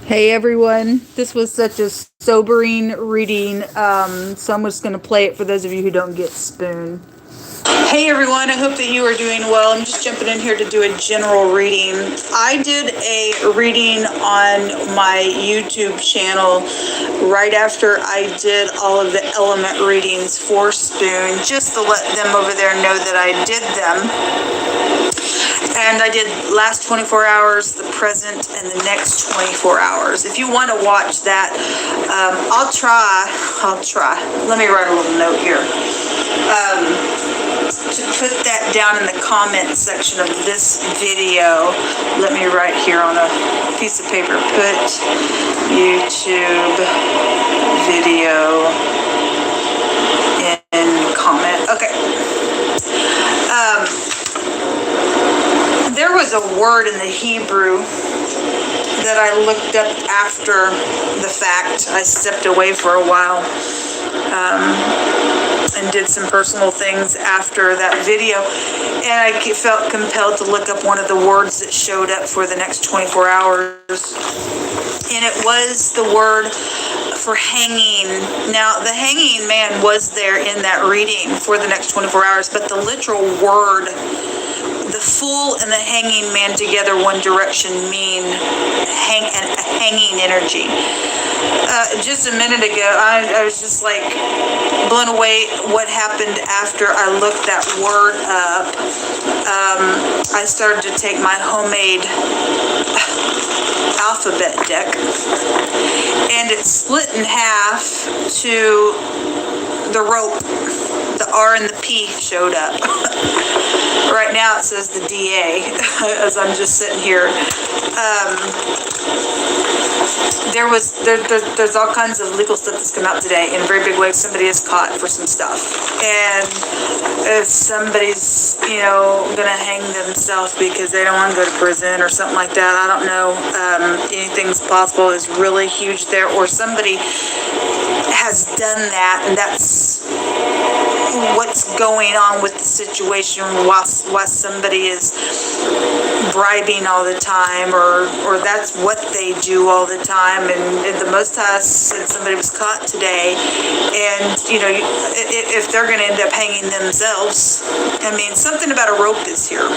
Hey everyone, this was such a sobering reading, so I'm just going to play it for those of you who don't get Spoon. Hey everyone, I hope that you are doing well. I'm just jumping in here to do a general reading. I did a reading on my YouTube channel right after I did all of the element readings for Spoon, just to let them over there know that I did them. And I did last 24 hours, the present, and the next 24 hours. If you want to watch that, I'll try. Let me write a little note here. To put that down in the comment section of this video, let me write here on a piece of paper, put YouTube video in comment. Okay. There was a word in the Hebrew that I looked up after the fact. I stepped away for a while and did some personal things after that video, and I felt compelled to look up one of the words that showed up for the next 24 hours, and it was the word for hanging. Now, the hanging man was there in that reading for the next 24 hours, but the literal word, the fool and the hanging man together, one direction, mean hanging energy. Just a minute ago, I was just like blown away what happened after I looked that word up. I started to take my homemade alphabet deck, and it split in half to the rope. The R and the P showed up. Right now it says the DA as I'm just sitting here. There's all kinds of legal stuff that's come out today in a very big way. Somebody is caught for some stuff, and if somebody's gonna hang themselves because they don't want to go to prison or something like that, I don't know. Anything's possible is really huge there, or somebody has done that, and that's what's going on with the situation while somebody is bribing all the time, or that's what they do all the time. And the Most High said somebody was caught today, and if they're going to end up hanging themselves, I mean, something about a rope is here.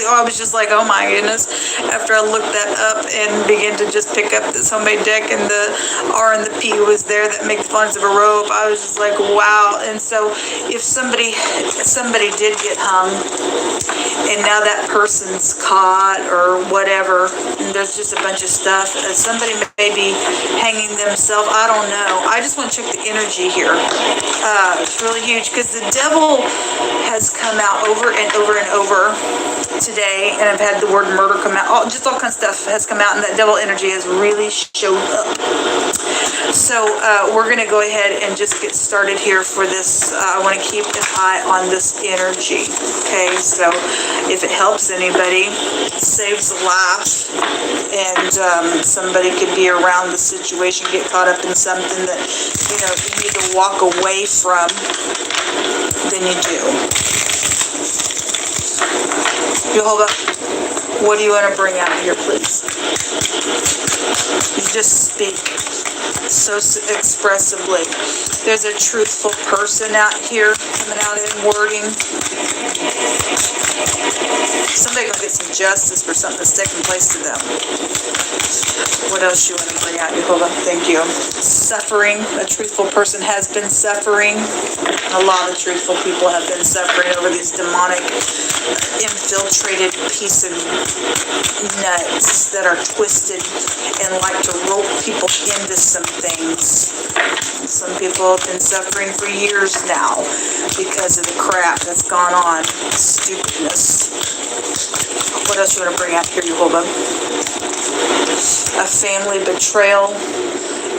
I was just like, oh my goodness, after I looked that up and began to just pick up this homemade deck, and the R and the P was there that makes lines of a rope, I was just like, wow. And so if somebody did get hung, and now that person's caught or whatever, and there's just a bunch of stuff, somebody may be hanging themselves, I don't know. I just want to check the energy here. It's really huge, because the devil has come out over and over and over today, and I've had the word murder come out. All kinds of stuff has come out, and that devil energy has really showed up. So we're going to go ahead and just get started here for this. I want to keep an eye on this energy. Okay, so if it helps anybody, it saves a life, and somebody could be around the situation, get caught up in something that you need to walk away from, then you do. You hold up. What do you want to bring out here, please? You just speak so expressively. There's a truthful person out here coming out in wording. Somebody gonna get some justice for something that's taking place to them. What else you want to bring out? You hold on. Thank you. Suffering. A truthful person has been suffering. A lot of truthful people have been suffering over these demonic, infiltrated piece of nuts that are twisted and like to rope people into some things. Some people have been suffering for years now because of the crap that's gone on. Stupidness. What else you want to bring out here, you hold on? A family betrayal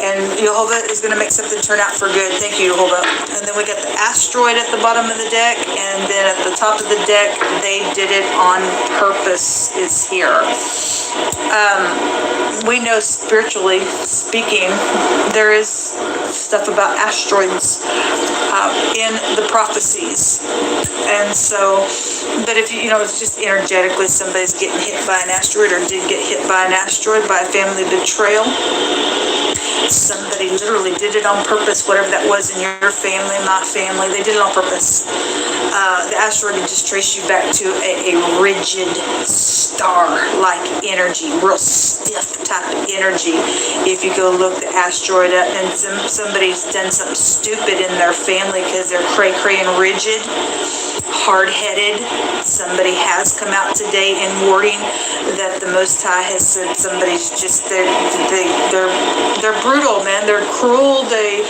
And Jehovah is going to make something turn out for good. Thank you, Jehovah. And then we got the asteroid at the bottom of the deck, and then at the top of the deck, they did it on purpose is here. We know spiritually speaking, there is stuff about asteroids in the prophecies. And so, but if you know, it's just energetically somebody's getting hit by an asteroid or did get hit by an asteroid by a family betrayal. Somebody literally did it on purpose, whatever that was in your family, my family, they did it on purpose. The asteroid would just trace you back to a rigid star-like energy, real stiff type of energy. If you go look the asteroid up and somebody's done something stupid in their family because they're cray-cray and rigid, hard-headed, somebody has come out today in wording that the Most High has said somebody's just, they're brutal, man. They're cruel. They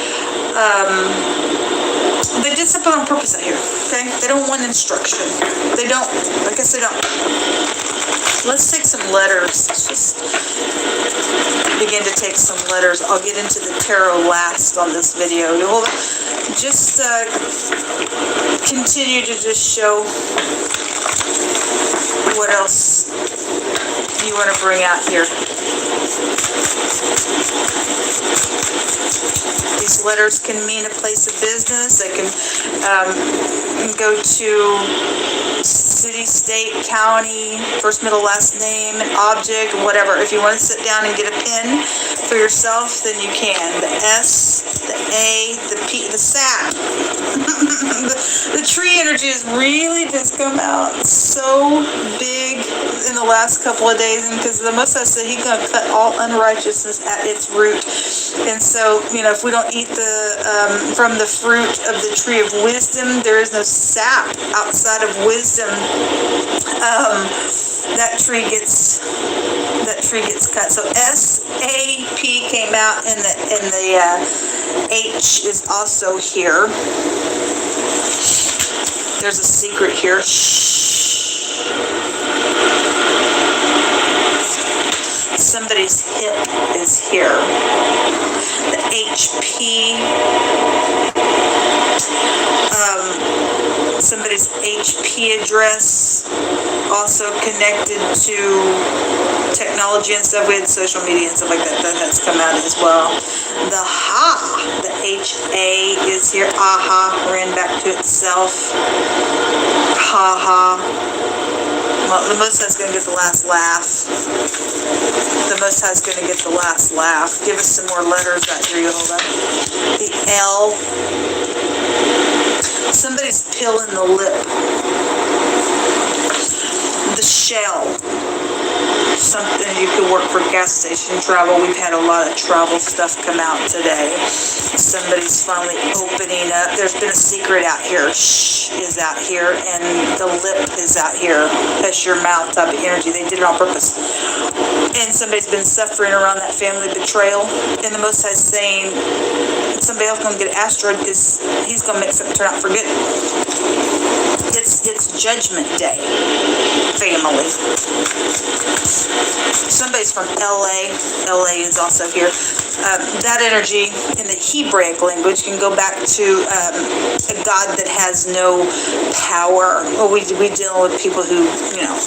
did something on purpose out here, okay? They don't want instruction. They don't. I guess they don't. Let's take some letters. Let's just begin to take some letters. I'll get into the tarot last on this video. You'll just continue to just show what else you want to bring out here. These letters can mean a place of business. They can go to city, state, county, first, middle, last name, an object, whatever. If you want to sit down and get a pen for yourself, then you can. The S, the A, the P, the sap. The tree energy has really just come out so big in the last couple of days, and because the Most High said He's going to cut all unrighteousness at its root. And so, you know, if we don't eat from the fruit of the tree of wisdom, there is no sap outside of wisdom. That tree gets cut. So SAP came out, and the H is also here. There's a secret here. Somebody's hip is here. The HP, somebody's HP address, also connected to technology and stuff. We had social media and stuff like that. That's come out as well. The ha, the HA is here. Aha, ran back to itself. Ha ha. Well, the Most High's going to get the last laugh. The Most High's going to get the last laugh. Give us some more letters out here, Yehovah. The L. Somebody's pilling the lip. The shell. Something you could work for gas station travel. We've had a lot of travel stuff come out today. Somebody's finally opening up. There's been a secret out here. Shh is out here, and the lip is out here. That's your mouth type of energy. They did it on purpose. And somebody's been suffering around that family betrayal. And the Most High is saying somebody else going to get an asteroid because He's going to make something turn out for good. It's Judgment Day, family. Somebody's from LA. LA is also here. That energy in the Hebraic language can go back to a God that has no power. Well, we deal with people who, you know,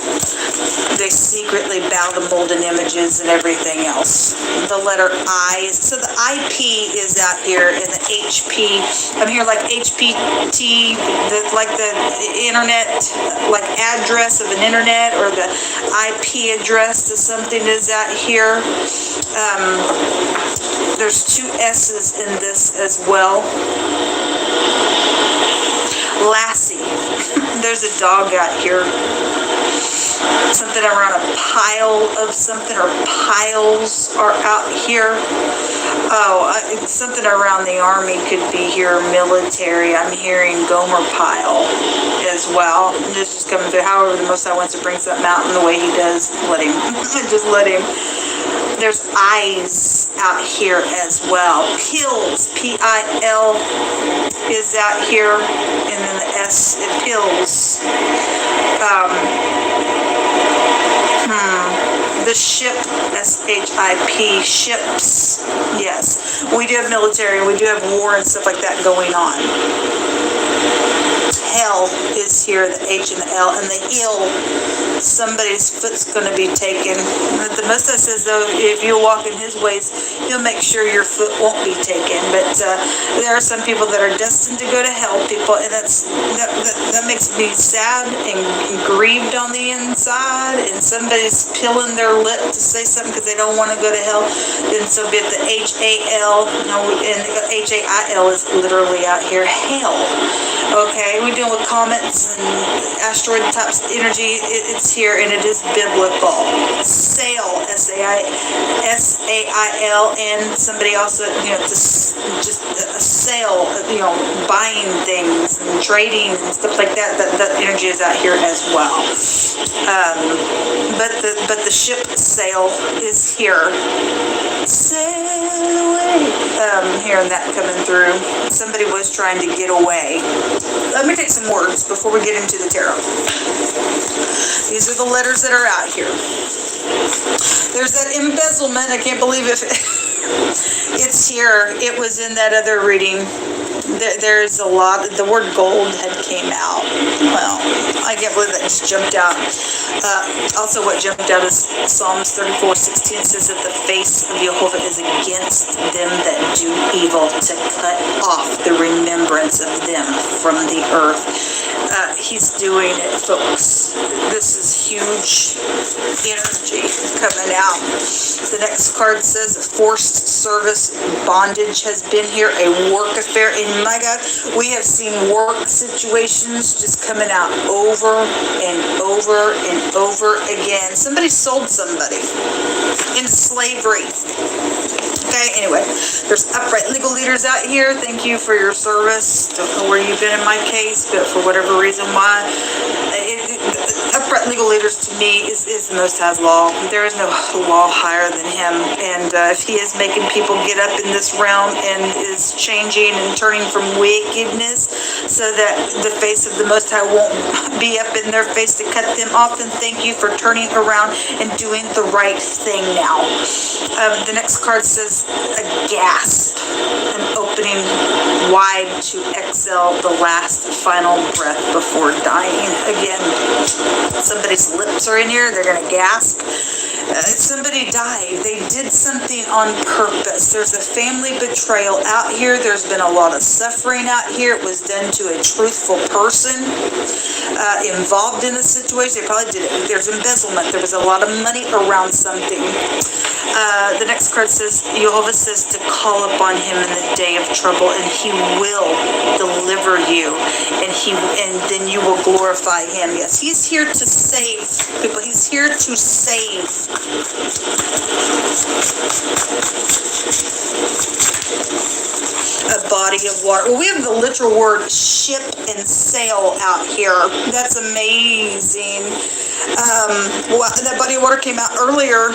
they secretly bow to molten images and everything else. The letter I, so the IP is out here, and the HP, I'm here like HPT, like the internet, like address of an internet, or the IP address to something is out here. There's two S's in this as well. Lassie. There's a dog out here. Something around a pile of something, or piles are out here. Oh, something around the army could be here, military. I'm hearing Gomer pile as well. This is coming through. However, the Most High wants to bring something out in the way He does, let Him. Just let Him. There's eyes out here as well. Pills, P-I-L is out here, and then the S, it pills. The ship, S-H-I-P, ships. Yes, we do have military, we do have war and stuff like that going on. Hell is here, the H and the L, and the ill. Somebody's foot's going to be taken. But the Most High says, though, if you walk in His ways, He'll make sure your foot won't be taken. But there are some people that are destined to go to hell, people, and that makes me sad and grieved on the inside. And somebody's peeling their lip to say something because they don't want to go to hell. Then so be it. The HAL, and HAIL is literally out here, hell. Okay, we're dealing with comets and asteroid types energy. It's here, and it is biblical. Sail, SAIL, and somebody also, just a sale, buying things and trading and stuff like that. That energy is out here as well. But the ship sail is here. Sail away. Hearing that coming through. Somebody was trying to get away. Let me take some words before we get into the tarot. These are the letters that are out here. There's that embezzlement. I can't believe it. It's here. It was in that other reading. There's a lot. The word gold had came out. Well, I can't believe that just jumped out. Also, what jumped out is Psalms 34:16 says that the face of Jehovah is against them that do evil, to cut off the remembrance of them from the earth. He's doing it, folks. This is huge energy coming out. The next card says forced service bondage has been here, a work affair. And my God, we have seen work situations just coming out over and over and over again. Somebody sold somebody into slavery. Okay, anyway, there's upright legal leaders out here. Thank you for your service. Don't know where you've been in my case, but for whatever reason why. Upright legal leaders to me is the Most High's law. There is no law higher than Him. And if He is making people get up in this realm and is changing and turning from wickedness so that the face of the Most High won't be up in their face to cut them off, then thank you for turning around and doing the right thing now. The next card says a gasp, an opening wide to exhale the last final breath before dying. Again, somebody's lips are in here, they're going to gasp. Somebody died. They did something on purpose. There's a family betrayal out here. There's been a lot of suffering out here. It was done to a truthful person involved in the situation. They probably did it. There's embezzlement. There was a lot of money around something. The next card says, Jehovah says to call upon Him in the day of trouble, and He will deliver you, and then you will glorify Him. Yes, He's here to save people. He's here to save. A body of water. Well, we have the literal word ship and sail out here. That's amazing. That body of water came out earlier,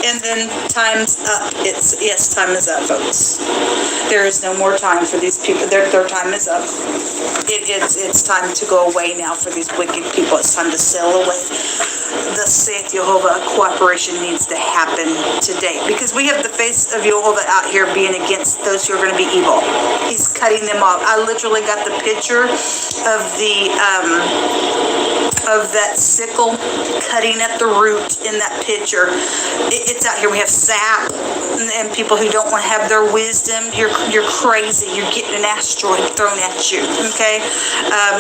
and then time's up. Time is up, folks. There is no more time for these people. Their time is up. It's time to go away now for these wicked people. It's time to sail away. Thus saith Jehovah, cooperation needs to happen today, because we have the face of Jehovah out here being against those who are going to be evil. He's cutting them off. I literally got the picture of that sickle cutting at the root in that picture. It's out here. We have sap and people who don't want to have their wisdom. You're crazy. You're getting an asteroid thrown at you. Okay.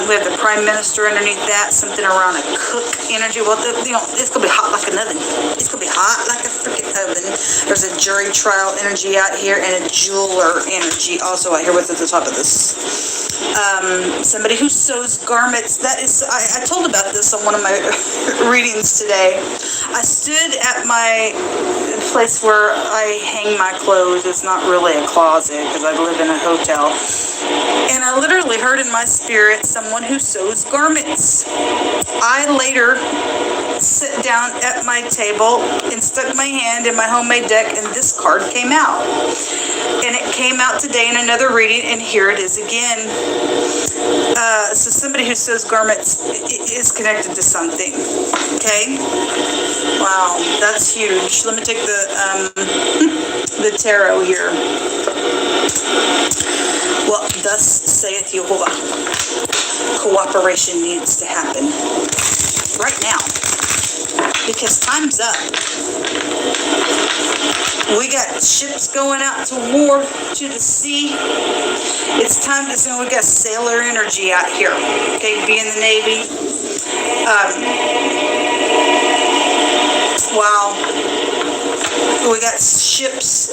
We have the prime minister underneath that. Something around a cook energy. Well, it's gonna be hot like an oven. It's gonna be hot like a freaking oven. There's a jury trial energy out here and a jeweler energy also out here. What's at the top of this? Somebody who sews garments. That is, I told about this on one of my readings today. I stood at my place where I hang my clothes. It's not really a closet because I live in a hotel. And I literally heard in my spirit someone who sews garments. I later sat down at my table and stuck my hand in my homemade deck, and this card came out. And it came out today in another reading, and here it is again. So somebody who sews garments is connected to something. Okay? Wow, that's huge. Let me take the tarot here. Well, thus saith Jehovah, cooperation needs to happen right now, because time's up. We got ships going out to war, to the sea. It's time to, we got sailor energy out here. Okay, be in the Navy. Wow. We got ships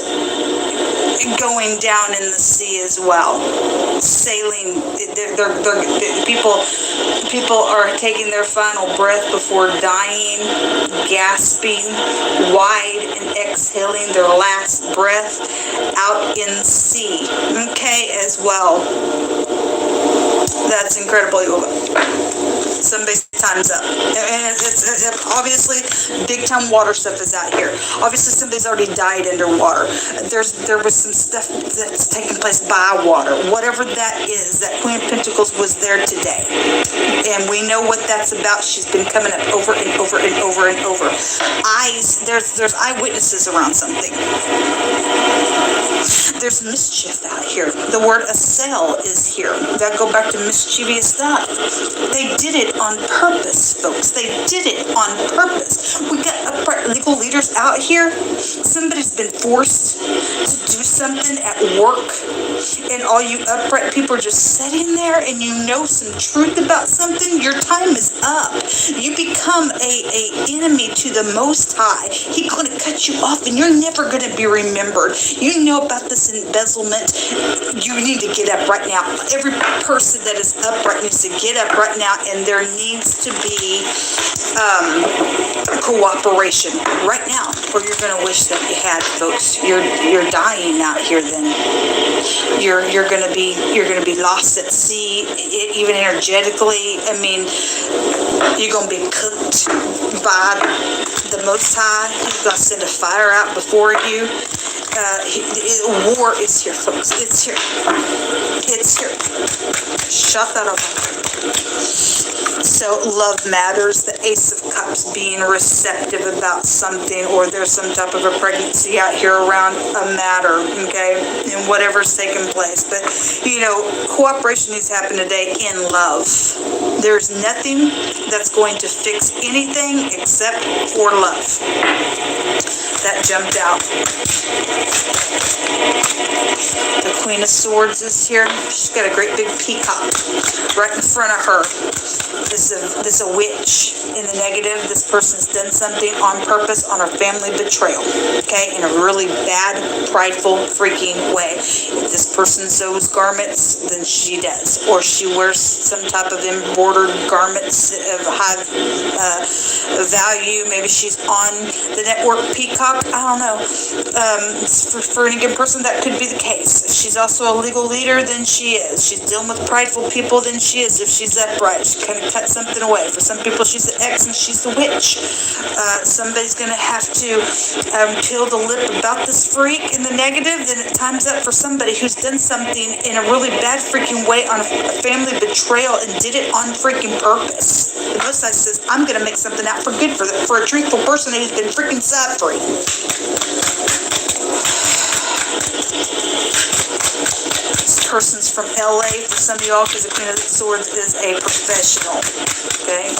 going down in the sea as well, sailing. People are taking their final breath before dying, gasping wide and exhaling their last breath out in the sea. Okay, as well. That's incredible. Somebody's time's up. And it's obviously big time water stuff is out here. Obviously somebody's already died underwater. There was some stuff that's taking place by water. Whatever that is, that Queen of Pentacles was there today. And we know what that's about. She's been coming up over and over and over and over. There's eyewitnesses around something. There's mischief out here. The word assail is here. That go back to mischievous stuff. They did it on purpose, folks. They did it on purpose. We got upright legal leaders out here. Somebody's been forced to do something at work, and all you upright people are just sitting there, and you know some truth about something. Your time is up. You become a enemy to the Most High. He's going to cut you off, and you're never going to be remembered. You know about this embezzlement. You need to get up right now. Every person that is upright needs to get up right now, and there needs to be cooperation right now, or you're going to wish that you had, folks. You're dying out here. Then you're going to be lost at sea, even energetically. I mean, you're going to be cooked by the Most High. He's going to send a fire out before you. War is here, folks. It's here. It's here. Shut that up. So love matters. The Ace of Cups being receptive about something, or there's some type of a pregnancy out here around a matter, okay, and whatever's taking place. But, cooperation needs to happen today in love. There's nothing that's going to fix anything except for love. That jumped out. The Queen of Swords is here. She's got a great big peacock right in front of her. This is a witch in the negative. This person's done something on purpose, on a family betrayal, okay, in a really bad, prideful, freaking way. If this person sews garments, then she does, or she wears some type of embroidered garments of high value. Maybe she's on the network Peacock. I don't know. For any given person, that could be the case. If she's also a legal leader, then she is. She's dealing with prideful people, then she is. If she's upright, she kind of cut something away. For some people, she's the X and she's the witch. Somebody's going to have to peel the lip about this freak in the negative. Then it time's up for somebody who's done something in a really bad freaking way on a family betrayal and did it on freaking purpose. The Most High says, I'm going to make something out for good for a truthful person who's been freaking suffering. This person's from LA for some of y'all, because the Queen of Swords is a professional. Okay?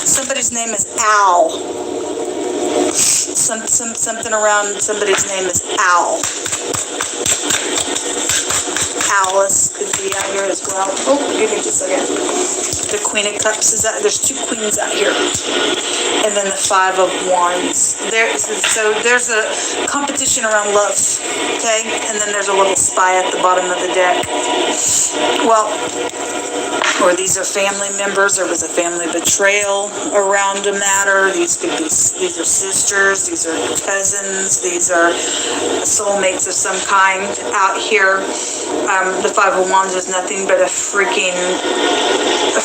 Somebody's name is Al. Something around somebody's name is Al. Alice could be out here as well. Oh, give me just a second. The Queen of Cups is out. There's two queens out here, and then the Five of Wands. So there's a competition around love, okay, and then there's a little spy at the bottom of the deck. Well, or these are family members. There was a family betrayal around a matter. These are sisters. These are cousins. These are soulmates of some kind out here. The Five of Wands is nothing but a freaking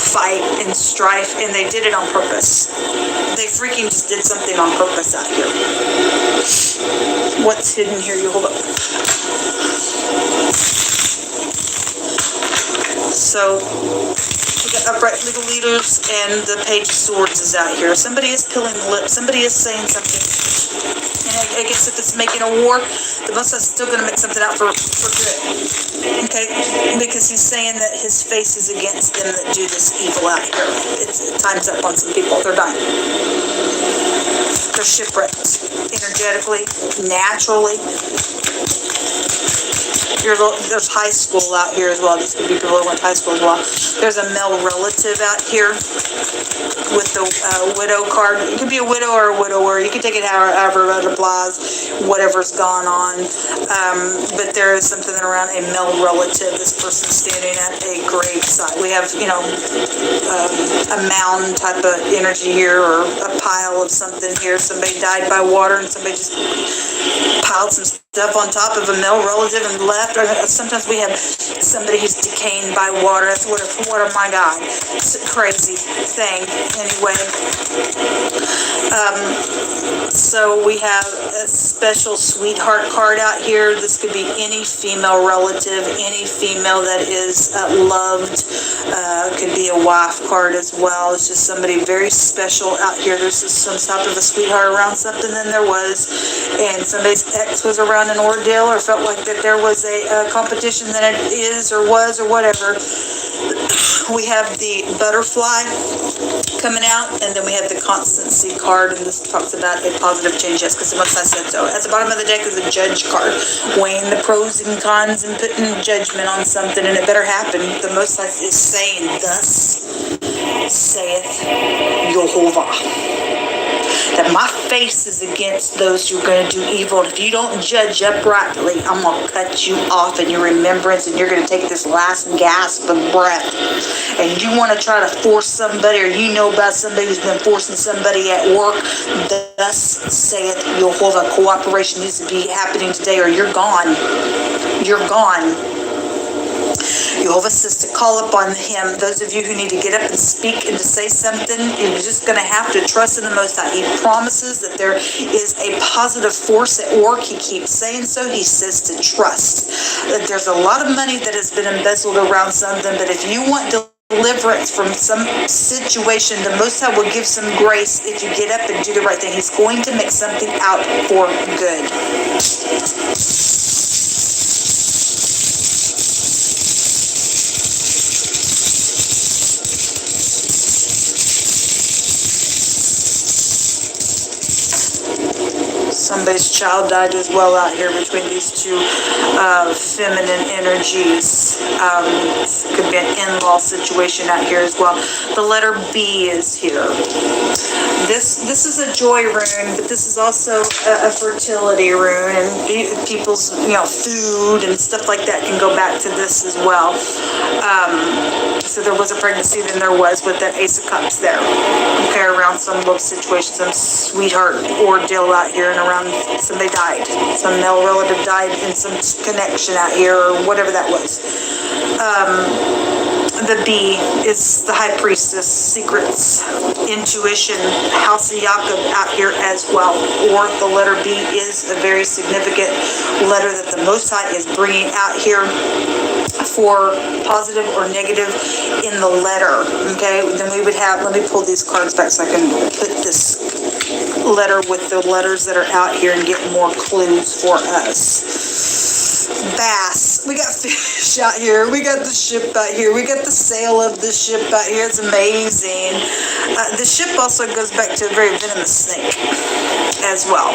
fight and strife, and they did it on purpose. They freaking just did something on purpose out here. What's hidden here? You hold up. So we got upright legal leaders, and the Page of Swords is out here. Somebody is pilling the lip. Somebody is saying something. And I guess if it's making a war, the Most High's still going to make something out for good. Okay? Because he's saying that his face is against them that do this evil out here. Time's up on some people. They're dying. They're shipwrecked. Energetically, naturally. There's high school out here as well. These could be people who went to high school as well. There's a male relative out here with the widow card. It could be a widow or a widower. You can take it however it applies, whatever's gone on. But there is something around a male relative. This person standing at a gravesite. We have, a mound type of energy here, or a pile of something here. Somebody died by water, and somebody just piled some stuff on top of a male relative and left. Or sometimes we have somebody who's decaying by water. That's what oh my God, it's a crazy thing. Anyway, so we have a special sweetheart card out here. This could be any female relative, any female that is loved. Could be a wife card as well. It's just somebody very special out here. There's some type of a sweetheart around something than there was, and somebody's ex was around an ordeal, or felt like that there was a competition that it is or was or whatever. We have the butterfly coming out, and then we have the constancy card, and this talks about a positive change. Yes, because the Most High said so. At the bottom of the deck is a judge card, weighing the pros and cons and putting judgment on something, and it better happen. The Most High is saying, "Thus saith Yehovah, that my face is against those who are going to do evil. And if you don't judge uprightly, I'm going to cut you off in your remembrance, and you're going to take this last gasp of breath. And you want to try to force somebody, or you know about somebody who's been forcing somebody at work, thus saith Yehovah, cooperation needs to be happening today, or you're gone. You're gone." Jehovah says to call upon him. Those of you who need to get up and speak and to say something, you're just going to have to trust in the Most High. He promises that there is a positive force at work. He keeps saying so. He says to trust. That there's a lot of money that has been embezzled around something, but if you want deliverance from some situation, the Most High will give some grace if you get up and do the right thing. He's going to make something out for good. Somebody's child died as well out here between these two feminine energies. Could be an in-law situation out here as well. The letter B is here. This is a joy rune, but this is also a fertility rune, and people's food and stuff like that can go back to this as well. So there was a pregnancy, then there was with that Ace of Cups there. Okay, around some love situation, some sweetheart ordeal out here, and around somebody died. Some male relative died in some connection out here, or whatever that was. The B is the High Priestess, secrets, intuition, House of Jacob out here as well. Or the letter B is a very significant letter that the Most High is bringing out here for positive or negative in the letter. Okay, then we would have, let me pull these cards back so I can put this letter with the letters that are out here and get more clues for us. Bass. We got fish out here. We got the ship out here. We got the sail of the ship out here. It's amazing. The ship also goes back to a very venomous snake as well,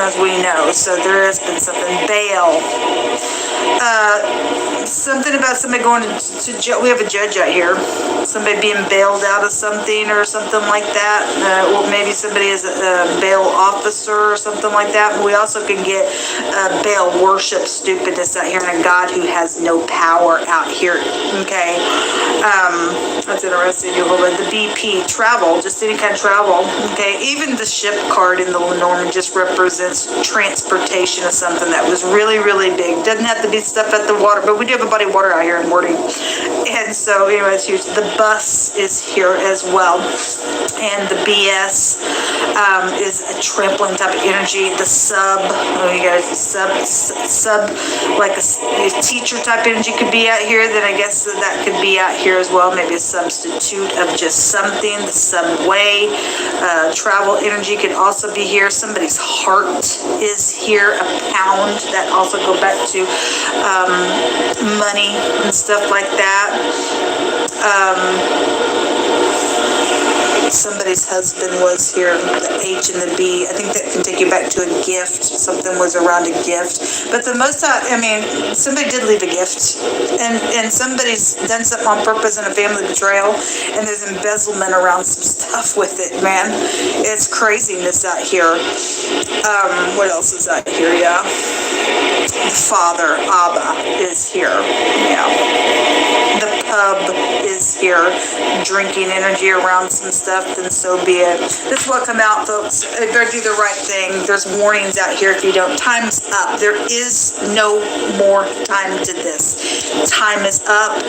as we know. So there has been something. Bail. Something about somebody going to jail. We have a judge out here. Somebody being bailed out of something or something like that. Or maybe somebody is a bail officer or something like that. But we also can get bail worship stupidness out here, and a God who has no power out here. Okay. That's interesting. The BP, travel, just any kind of travel. Okay. Even the ship card in the Lenormand just represents transportation of something that was really, really big. Doesn't have to be stuff at the water, but we do have a body of water out here in Morning. And so anyway, it's huge. The bus is here as well. And the BS is a trampoline type of energy. The sub, you guys, sub, like a teacher type energy could be out here. Then I guess that could be out here as well. Maybe a substitute of just something. The subway, travel energy could also be here. Somebody's heart is here. A pound, that also go back to money and stuff like that. Somebody's husband was here, the H and the B. I think that can take you back to a gift. Something was around a gift. But the most, somebody did leave a gift. And somebody's done something on purpose in a family betrayal. And there's embezzlement around some stuff with it, man. It's craziness out here. What else is out here? Yeah. The father, Abba, is here. Yeah. The pub is here. Drinking energy around some stuff, then so be it. This is what come out, folks. You better do the right thing. There's warnings out here if you don't. Time's up. There is no more time to this. Time is up.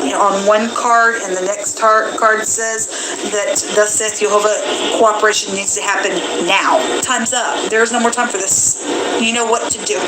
On one card, and the next card says that thus saith Jehovah, cooperation needs to happen now. Time's up. There's no more time for this. You know what to do.